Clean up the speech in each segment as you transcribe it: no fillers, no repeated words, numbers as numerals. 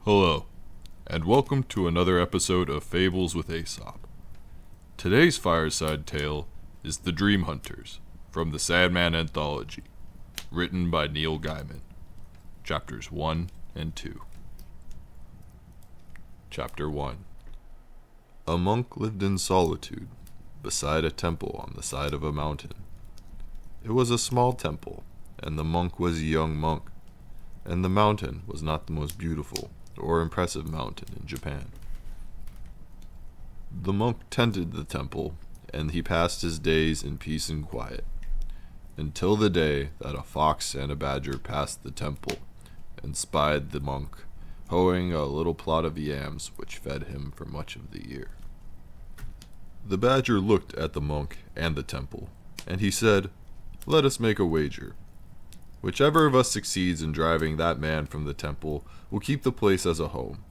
Hello, and welcome to another episode of Fables with Aesop. Today's fireside tale is The Dream Hunters, from the Sandman anthology, written by Neil Gaiman. Chapters 1 and 2. Chapter 1. A monk lived in solitude, beside a temple on the side of a mountain. It was a small temple, and the monk was a young monk, and the mountain was not the most beautiful or impressive mountain in Japan. The monk tended the temple, and he passed his days in peace and quiet, until the day that a fox and a badger passed the temple and spied the monk hoeing a little plot of yams which fed him for much of the year. The badger looked at the monk and the temple, and he said, "Let us make a wager. Whichever of us succeeds in driving that man from the temple will keep the place as a home,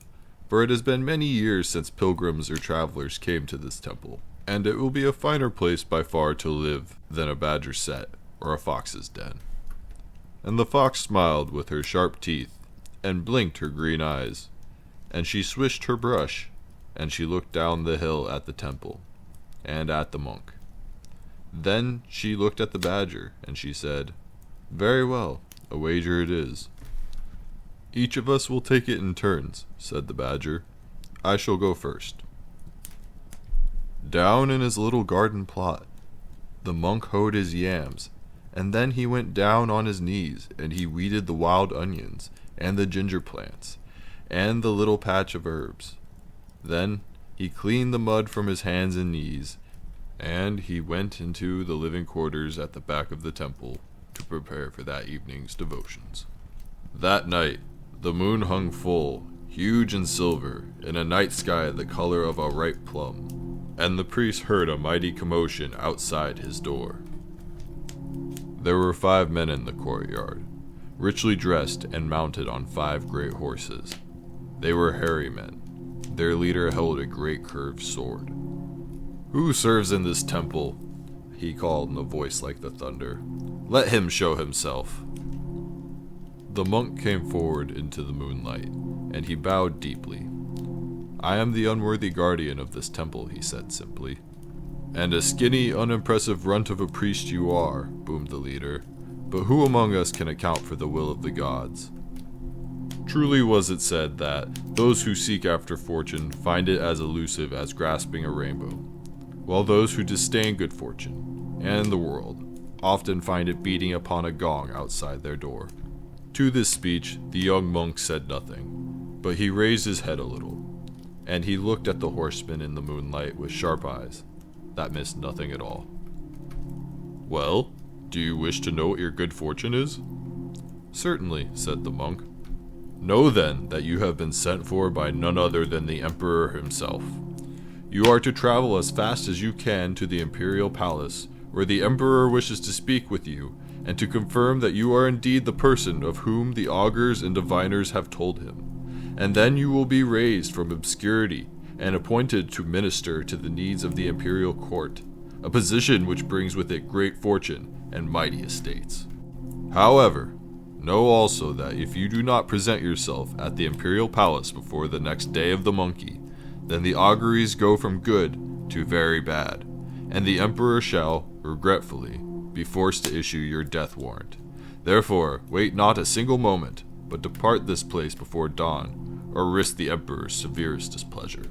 for it has been many years since pilgrims or travelers came to this temple, and it will be a finer place by far to live than a badger's set or a fox's den." And the fox smiled with her sharp teeth, and blinked her green eyes, and she swished her brush, and she looked down the hill at the temple, and at the monk. Then she looked at the badger, and she said, "Very well, a wager it is." "Each of us will take it in turns," said the badger. "I shall go first." Down in his little garden plot, the monk hoed his yams, and then he went down on his knees, and he weeded the wild onions, and the ginger plants, and the little patch of herbs. Then he cleaned the mud from his hands and knees, and he went into the living quarters at the back of the temple to prepare for that evening's devotions. That night, the moon hung full, huge and silver, in a night sky the color of a ripe plum, and the priest heard a mighty commotion outside his door. There were 5 men in the courtyard, richly dressed and mounted on 5 great horses. They were hairy men. Their leader held a great curved sword. "Who serves in this temple?" he called in a voice like the thunder. "Let him show himself." The monk came forward into the moonlight, and he bowed deeply. "I am the unworthy guardian of this temple," he said simply. "And a skinny, unimpressive runt of a priest you are," boomed the leader. "But who among us can account for the will of the gods? Truly was it said that those who seek after fortune find it as elusive as grasping a rainbow, while those who disdain good fortune and the world often find it beating upon a gong outside their door." To this speech the young monk said nothing, but he raised his head a little, and he looked at the horseman in the moonlight with sharp eyes that missed nothing at all. "Well, do you wish to know what your good fortune is?" "Certainly," said the monk. "Know then that you have been sent for by none other than the emperor himself. You are to travel as fast as you can to the imperial palace, where the emperor wishes to speak with you, and to confirm that you are indeed the person of whom the augurs and diviners have told him. And then you will be raised from obscurity and appointed to minister to the needs of the imperial court, a position which brings with it great fortune and mighty estates. However, know also that if you do not present yourself at the imperial palace before the next day of the monkey, then the auguries go from good to very bad, and the emperor shall, regretfully, be forced to issue your death warrant. Therefore, wait not a single moment, but depart this place before dawn, or risk the emperor's severest displeasure."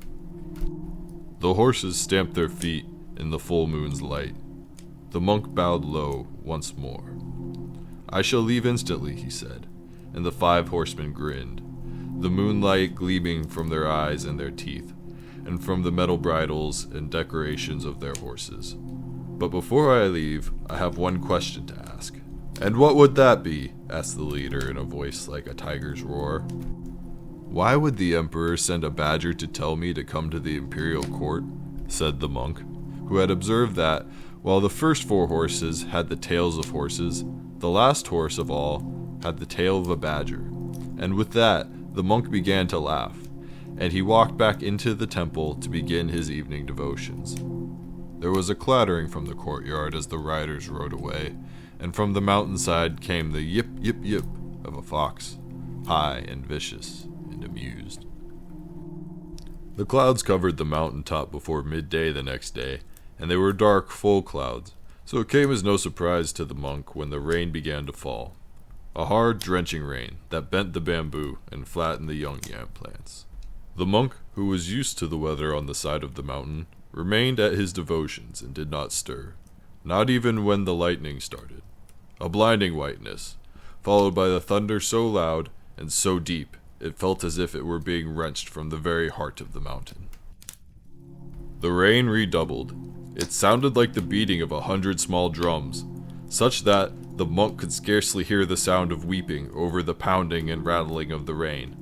The horses stamped their feet in the full moon's light. The monk bowed low once more. "I shall leave instantly," he said, and the 5 horsemen grinned, the moonlight gleaming from their eyes and their teeth, and from the metal bridles and decorations of their horses. "But before I leave, I have one question to ask." "And what would that be?" asked the leader in a voice like a tiger's roar. "Why would the emperor send a badger to tell me to come to the imperial court?" said the monk, who had observed that, while the first 4 horses had the tails of horses, the last horse of all had the tail of a badger. And with that, the monk began to laugh, and he walked back into the temple to begin his evening devotions. There was a clattering from the courtyard as the riders rode away, and from the mountainside came the yip, yip, yip of a fox, high and vicious and amused. The clouds covered the mountaintop before midday the next day, and they were dark, full clouds, so it came as no surprise to the monk when the rain began to fall. A hard, drenching rain that bent the bamboo and flattened the young yam plants. The monk, who was used to the weather on the side of the mountain, remained at his devotions and did not stir, not even when the lightning started. A blinding whiteness, followed by the thunder so loud and so deep it felt as if it were being wrenched from the very heart of the mountain. The rain redoubled. It sounded like the beating of 100 small drums, such that the monk could scarcely hear the sound of weeping over the pounding and rattling of the rain.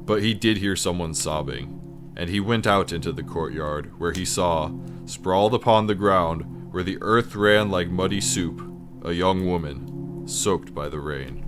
But he did hear someone sobbing, and he went out into the courtyard, where he saw, sprawled upon the ground, where the earth ran like muddy soup, a young woman, soaked by the rain.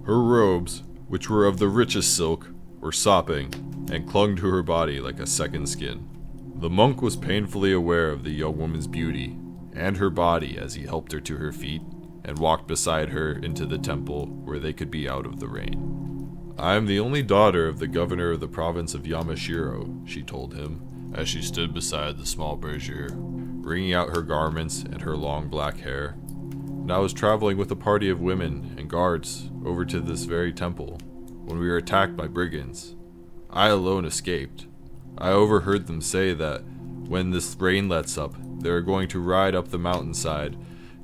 Her robes, which were of the richest silk, were sopping, and clung to her body like a second skin. The monk was painfully aware of the young woman's beauty, and her body as he helped her to her feet, and walked beside her into the temple where they could be out of the rain. "I am the only daughter of the governor of the province of Yamashiro," she told him, as she stood beside the small brazier, wringing out her garments and her long black hair. "And I was traveling with a party of women and guards over to this very temple, when we were attacked by brigands. I alone escaped. I overheard them say that when this rain lets up, they are going to ride up the mountainside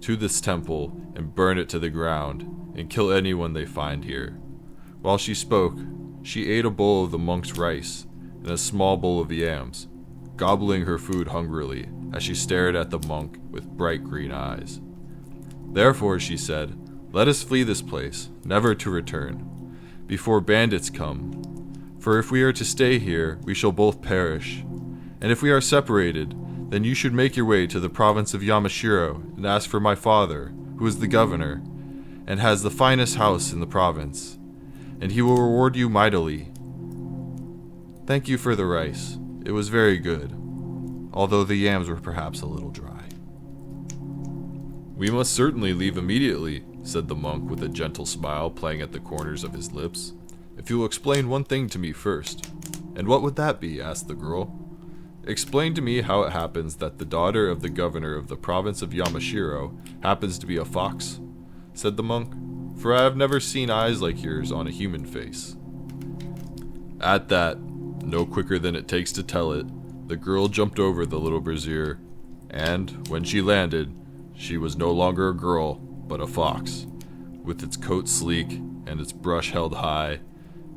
to this temple and burn it to the ground, and kill anyone they find here." While she spoke, she ate a bowl of the monk's rice and a small bowl of yams, gobbling her food hungrily as she stared at the monk with bright green eyes. "Therefore," she said, "let us flee this place, never to return, before bandits come. For if we are to stay here, we shall both perish. And if we are separated, then you should make your way to the province of Yamashiro and ask for my father, who is the governor, and has the finest house in the province, and he will reward you mightily. Thank you for the rice. It was very good, although the yams were perhaps a little dry." "We must certainly leave immediately," said the monk with a gentle smile playing at the corners of his lips, "if you will explain one thing to me first." "And what would that be?" asked the girl. "Explain to me how it happens that the daughter of the governor of the province of Yamashiro happens to be a fox," said the monk, "for I have never seen eyes like yours on a human face." At that, no quicker than it takes to tell it, the girl jumped over the little brazier, and, when she landed, she was no longer a girl, but a fox, with its coat sleek and its brush held high,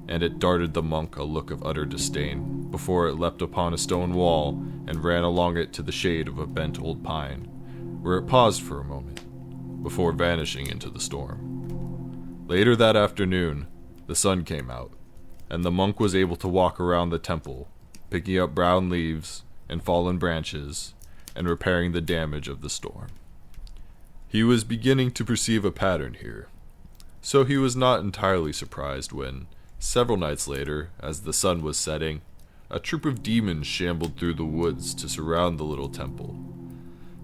and it darted the monk a look of utter disdain, before it leapt upon a stone wall and ran along it to the shade of a bent old pine, where it paused for a moment, before vanishing into the storm. Later that afternoon, the sun came out, and the monk was able to walk around the temple, picking up brown leaves and fallen branches, and repairing the damage of the storm. He was beginning to perceive a pattern here, so he was not entirely surprised when, several nights later, as the sun was setting, a troop of demons shambled through the woods to surround the little temple.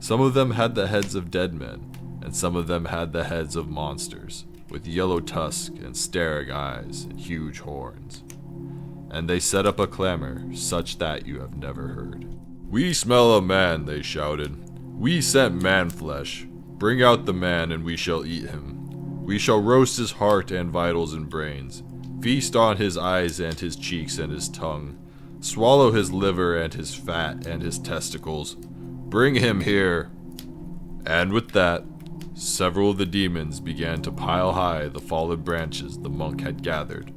Some of them had the heads of dead men, and some of them had the heads of monsters, with yellow tusks and staring eyes and huge horns. And they set up a clamor such that you have never heard. "We smell a man," they shouted. "We scent man flesh. Bring out the man, and we shall eat him. We shall roast his heart and vitals and brains, feast on his eyes and his cheeks and his tongue, swallow his liver and his fat and his testicles. Bring him here." And with that, several of the demons began to pile high the fallen branches the monk had gathered,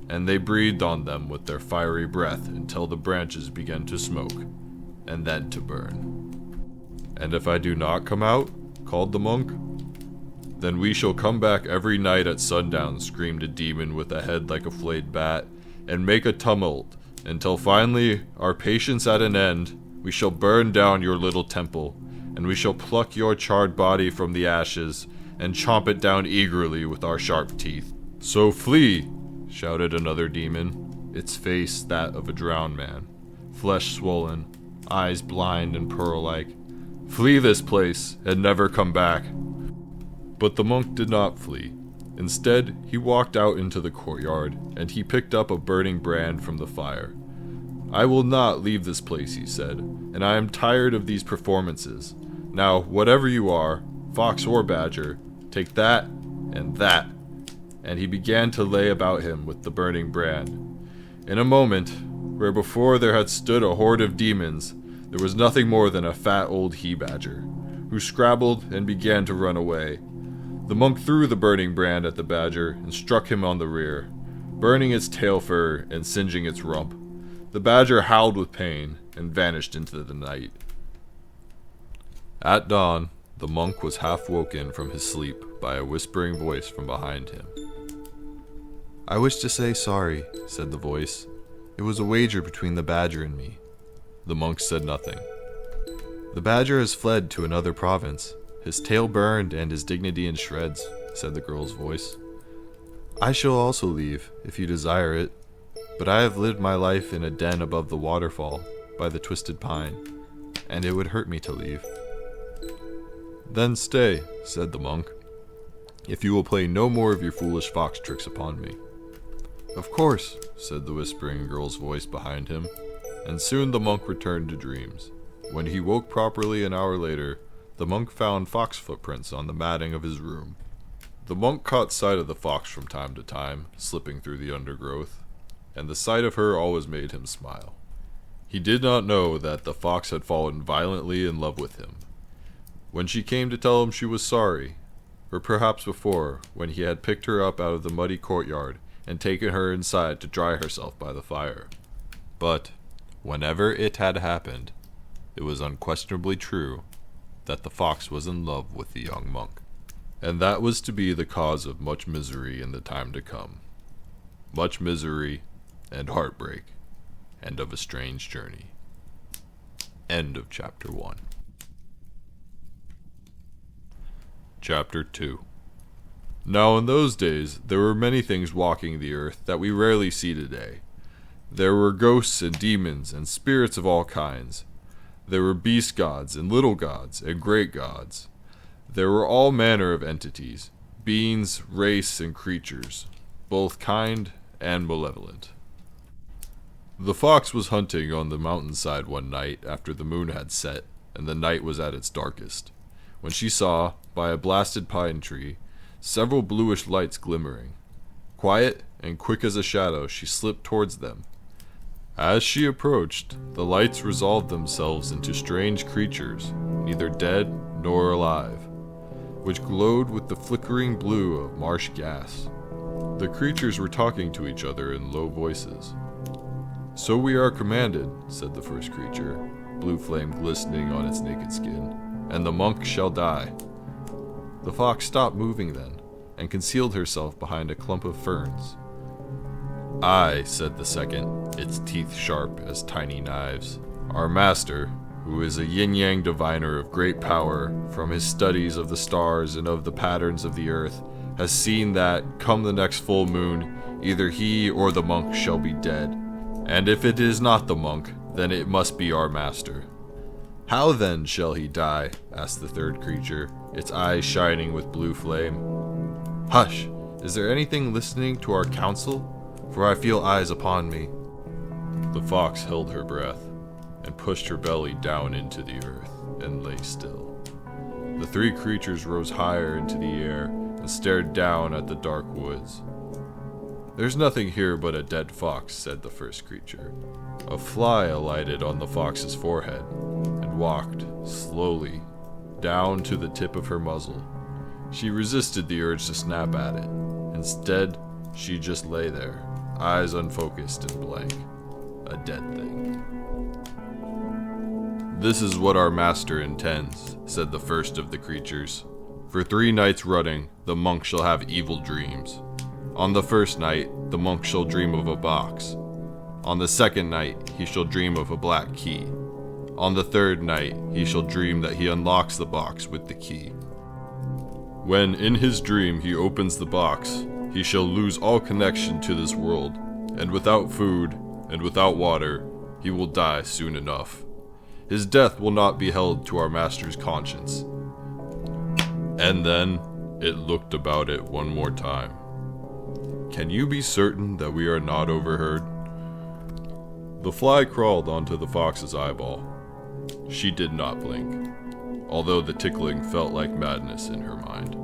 and they breathed on them with their fiery breath until the branches began to smoke, and then to burn. "And if I do not come out," called the monk, "then we shall come back every night at sundown," screamed a demon with a head like a flayed bat, "and make a tumult, until finally, our patience at an end, we shall burn down your little temple, and we shall pluck your charred body from the ashes, and chomp it down eagerly with our sharp teeth." "So flee!" shouted another demon, its face that of a drowned man, flesh swollen, eyes blind and pearl-like. "Flee this place, and never come back." But the monk did not flee. Instead, he walked out into the courtyard, and he picked up a burning brand from the fire. "I will not leave this place," he said, "and I am tired of these performances. Now, whatever you are, fox or badger, take that and that." And he began to lay about him with the burning brand. In a moment, where before there had stood a horde of demons, there was nothing more than a fat old he-badger, who scrabbled and began to run away. The monk threw the burning brand at the badger and struck him on the rear, burning its tail fur and singeing its rump. The badger howled with pain and vanished into the night. At dawn, the monk was half woken from his sleep by a whispering voice from behind him. "I wish to say sorry," said the voice. "It was a wager between the badger and me." The monk said nothing. "The badger has fled to another province. His tail burned and his dignity in shreds," said the girl's voice. "I shall also leave, if you desire it, but I have lived my life in a den above the waterfall, by the twisted pine, and it would hurt me to leave." "Then stay," said the monk, "if you will play no more of your foolish fox tricks upon me." "Of course," said the whispering girl's voice behind him, and soon the monk returned to dreams. When he woke properly an hour later, the monk found fox footprints on the matting of his room. The monk caught sight of the fox from time to time, slipping through the undergrowth, and the sight of her always made him smile. He did not know that the fox had fallen violently in love with him. When she came to tell him she was sorry, or perhaps before, when he had picked her up out of the muddy courtyard and taken her inside to dry herself by the fire. But, whenever it had happened, it was unquestionably true that the fox was in love with the young monk, and that was to be the cause of much misery in the time to come. Much misery and heartbreak, and of a strange journey. End of Chapter 1. Chapter 2. Now in those days there were many things walking the earth that we rarely see today. There were ghosts and demons and spirits of all kinds. There were beast gods and little gods and great gods. There were all manner of entities, beings, race, and creatures, both kind and malevolent. The fox was hunting on the mountainside one night after the moon had set and the night was at its darkest, when she saw, by a blasted pine tree, several bluish lights glimmering. Quiet and quick as a shadow, she slipped towards them. As she approached, the lights resolved themselves into strange creatures, neither dead nor alive, which glowed with the flickering blue of marsh gas. The creatures were talking to each other in low voices. "So we are commanded," said the first creature, blue flame glistening on its naked skin, "and the monk shall die." The fox stopped moving then, and concealed herself behind a clump of ferns. "I," said the second, its teeth sharp as tiny knives, "our master, who is a yin-yang diviner of great power, from his studies of the stars and of the patterns of the earth, has seen that, come the next full moon, either he or the monk shall be dead. And if it is not the monk, then it must be our master." "How then shall he die?" asked the third creature, its eyes shining with blue flame. "Hush! Is there anything listening to our counsel? For I feel eyes upon me." The fox held her breath, and pushed her belly down into the earth, and lay still. The three creatures rose higher into the air, and stared down at the dark woods. "There's nothing here but a dead fox," said the first creature. A fly alighted on the fox's forehead, and walked, slowly, down to the tip of her muzzle. She resisted the urge to snap at it. Instead, she just lay there, eyes unfocused and blank, a dead thing. "This is what our master intends," said the first of the creatures. "For 3 nights running, the monk shall have evil dreams. On the first night, the monk shall dream of a box. On the second night, he shall dream of a black key. On the third night, he shall dream that he unlocks the box with the key. When in his dream he opens the box, he shall lose all connection to this world, and without food and without water, he will die soon enough. His death will not be held to our master's conscience. And then, It looked about it one more time. Can you be certain that we are not overheard? The fly crawled onto the fox's eyeball. She did not blink, although the tickling felt like madness in her mind.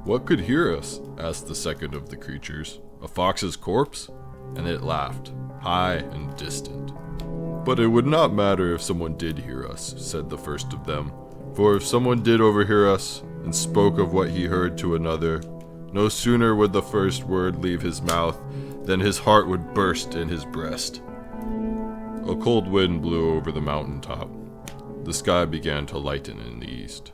What could hear us? Asked the second of the creatures. A fox's corpse? And it laughed, high and distant. But it would not matter if someone did hear us, said the first of them, for if someone did overhear us and spoke of what he heard to another, no sooner would the first word leave his mouth than his heart would burst in his breast. A cold wind blew over the mountaintop. The sky began to lighten in the east.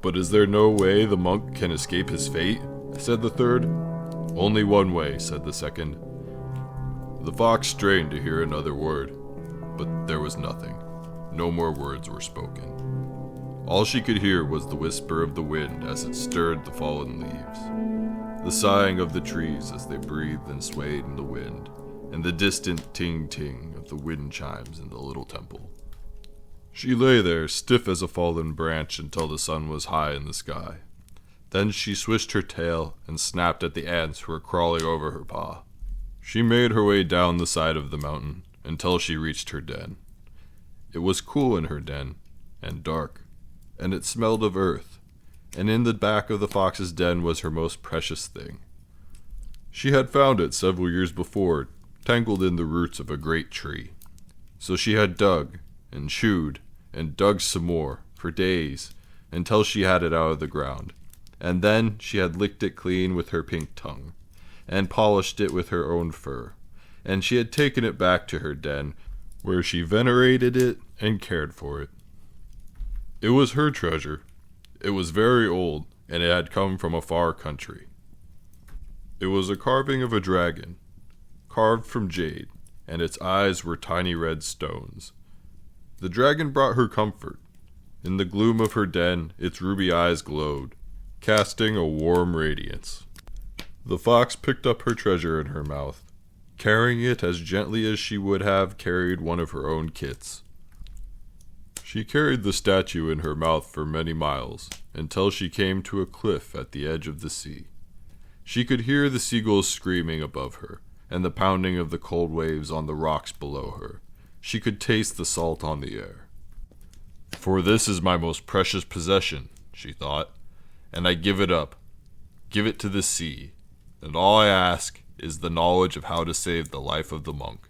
But is there no way the monk can escape his fate? Said the third. Only one way, said the second. The fox strained to hear another word, but there was nothing. No more words were spoken. All she could hear was the whisper of the wind as it stirred the fallen leaves, the sighing of the trees as they breathed and swayed in the wind, and the distant ting-ting of the wind chimes in the little temple. She lay there, stiff as a fallen branch, until the sun was high in the sky. Then she swished her tail and snapped at the ants who were crawling over her paw. She made her way down the side of the mountain until she reached her den. It was cool in her den, and dark, and it smelled of earth, and in the back of the fox's den was her most precious thing. She had found it several years before, tangled in the roots of a great tree. So she had dug, and chewed, and dug some more, for days, until she had it out of the ground. And then she had licked it clean with her pink tongue, and polished it with her own fur, and she had taken it back to her den, where she venerated it and cared for it. It was her treasure. It was very old, and it had come from a far country. It was a carving of a dragon, carved from jade, and its eyes were tiny red stones. The dragon brought her comfort. In the gloom of her den, its ruby eyes glowed, casting a warm radiance. The fox picked up her treasure in her mouth, carrying it as gently as she would have carried one of her own kits. She carried the statue in her mouth for many miles, until she came to a cliff at the edge of the sea. She could hear the seagulls screaming above her, and the pounding of the cold waves on the rocks below her. She could taste the salt on the air. For this is my most precious possession, she thought, and I give it up. Give it to the sea, and all I ask is the knowledge of how to save the life of the monk.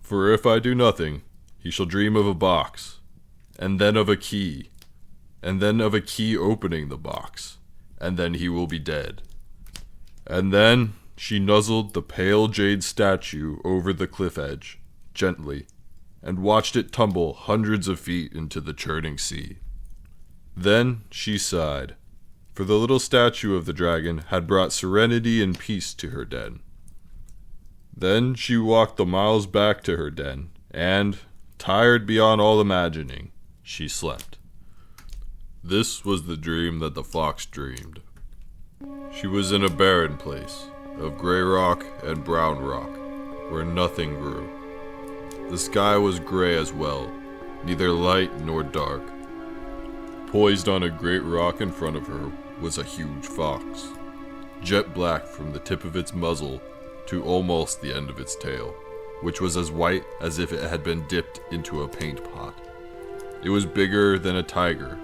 For if I do nothing, he shall dream of a box, and then of a key, and then of a key opening the box, and then he will be dead. And then she nuzzled the pale jade statue over the cliff edge, gently, and watched it tumble hundreds of feet into the churning sea. Then she sighed, for the little statue of the dragon had brought serenity and peace to her den. Then she walked the miles back to her den, and, tired beyond all imagining, she slept. This was the dream that the fox dreamed. She was in a barren place, of gray rock and brown rock, where nothing grew. The sky was gray as well, neither light nor dark. Poised on a great rock in front of her was a huge fox, jet black from the tip of its muzzle to almost the end of its tail, which was as white as if it had been dipped into a paint pot. It was bigger than a tiger,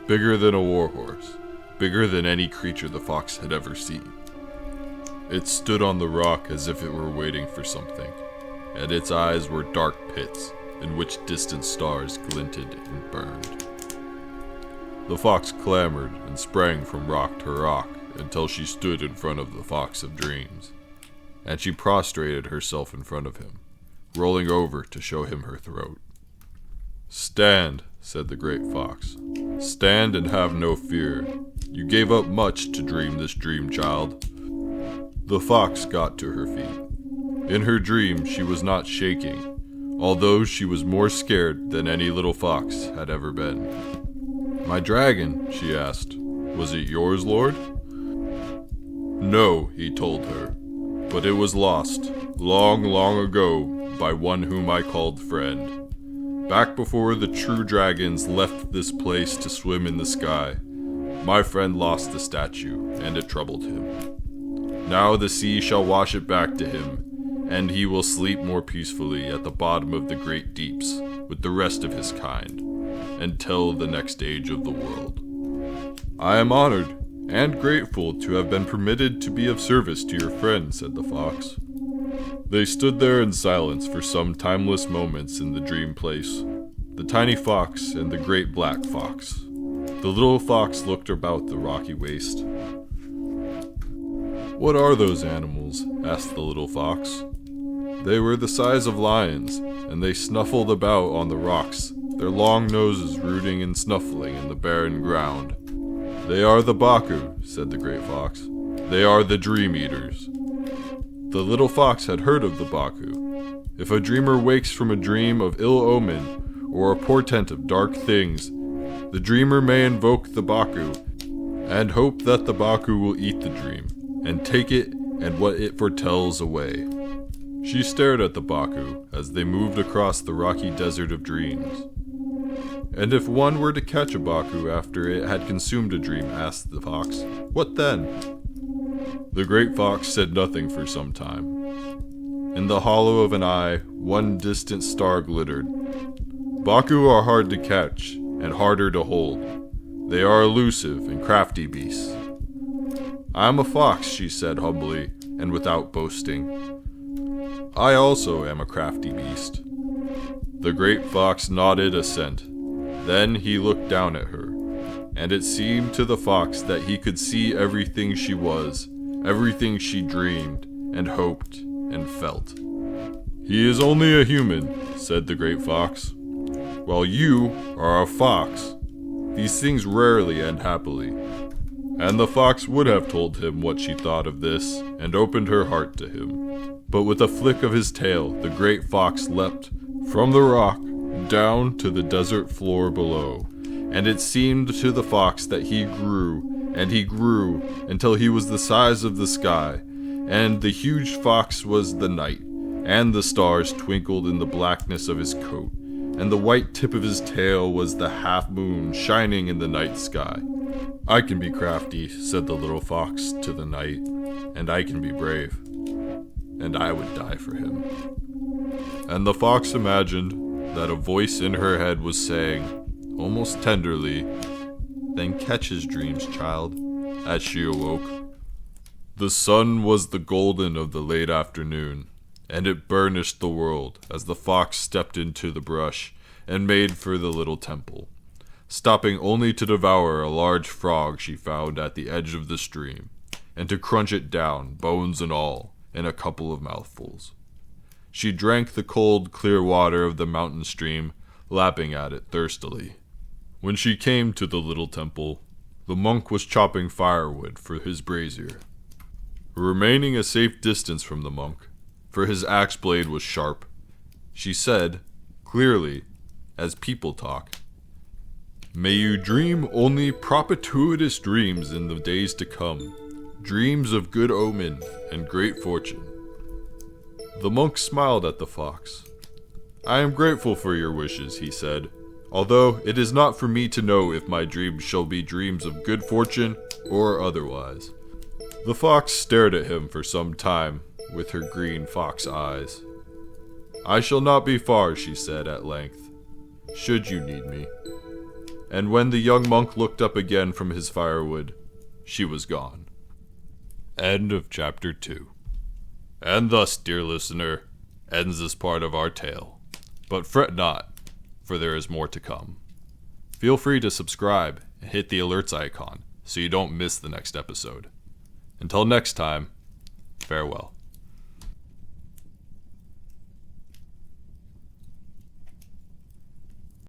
bigger than a warhorse, bigger than any creature the fox had ever seen. It stood on the rock as if it were waiting for something, and its eyes were dark pits in which distant stars glinted and burned. The fox clamored and sprang from rock to rock until she stood in front of the fox of dreams, and she prostrated herself in front of him, rolling over to show him her throat. "Stand," said the great fox. "Stand and have no fear. You gave up much to dream this dream, child." The fox got to her feet. In her dream, she was not shaking, although she was more scared than any little fox had ever been. "My dragon," she asked, "was it yours, Lord?" "No," he told her, "but it was lost, long, long ago, by one whom I called friend. Back before the true dragons left this place to swim in the sky, My friend lost the statue, and it troubled him. Now the sea shall wash it back to him, and he will sleep more peacefully at the bottom of the great deeps with the rest of his kind, until the next age of the world. I am honored and grateful to have been permitted to be of service to your friend, said the fox. They stood there in silence for some timeless moments in the dream place, the tiny fox and the great black fox. The little fox looked about the rocky waste. What are those animals? Asked the little fox. They were the size of lions, and they snuffled about on the rocks, their long noses rooting and snuffling in the barren ground. They are the Baku, said the great fox. They are the dream eaters. The little fox had heard of the Baku. If a dreamer wakes from a dream of ill omen or a portent of dark things, the dreamer may invoke the Baku and hope that the Baku will eat the dream and take it and what it foretells away. She stared at the Baku as they moved across the rocky desert of dreams. And if one were to catch a Baku after it had consumed a dream, asked the fox, what then? The great fox said nothing for some time. In the hollow of an eye, one distant star glittered. Baku are hard to catch and harder to hold. They are elusive and crafty beasts. I am a fox, she said humbly and without boasting. I also am a crafty beast. The great fox nodded assent. Then he looked down at her, and it seemed to the fox that he could see everything she was, everything she dreamed, and hoped, and felt. He is only a human, said the great fox, while you are a fox. These things rarely end happily. And the fox would have told him what she thought of this, and opened her heart to him. But with a flick of his tail, the great fox leapt from the rock down to the desert floor below, and it seemed to the fox that he grew, and he grew, until he was the size of the sky, and the huge fox was the night, and the stars twinkled in the blackness of his coat, and the white tip of his tail was the half-moon shining in the night sky. I can be crafty, said the little fox to the night, and I can be brave, and I would die for him. And the fox imagined that a voice in her head was saying, almost tenderly, then catch his dreams, child, as she awoke. The sun was the golden of the late afternoon, and it burnished the world as the fox stepped into the brush and made for the little temple, stopping only to devour a large frog she found at the edge of the stream, and to crunch it down, bones and all, in a couple of mouthfuls. She drank the cold, clear water of the mountain stream, lapping at it thirstily. When she came to the little temple, the monk was chopping firewood for his brazier. Remaining a safe distance from the monk, for his axe blade was sharp, she said, clearly, as people talk, "May you dream only propitious dreams in the days to come, dreams of good omen and great fortune." The monk smiled at the fox. "I am grateful for your wishes," he said, "although it is not for me to know if my dreams shall be dreams of good fortune or otherwise." The fox stared at him for some time with her green fox eyes. "I shall not be far," she said at length, "should you need me." And when the young monk looked up again from his firewood, she was gone. End of Chapter 2. And thus, dear listener, ends this part of our tale. But fret not, for there is more to come. Feel free to subscribe and hit the alerts icon so you don't miss the next episode. Until next time, farewell.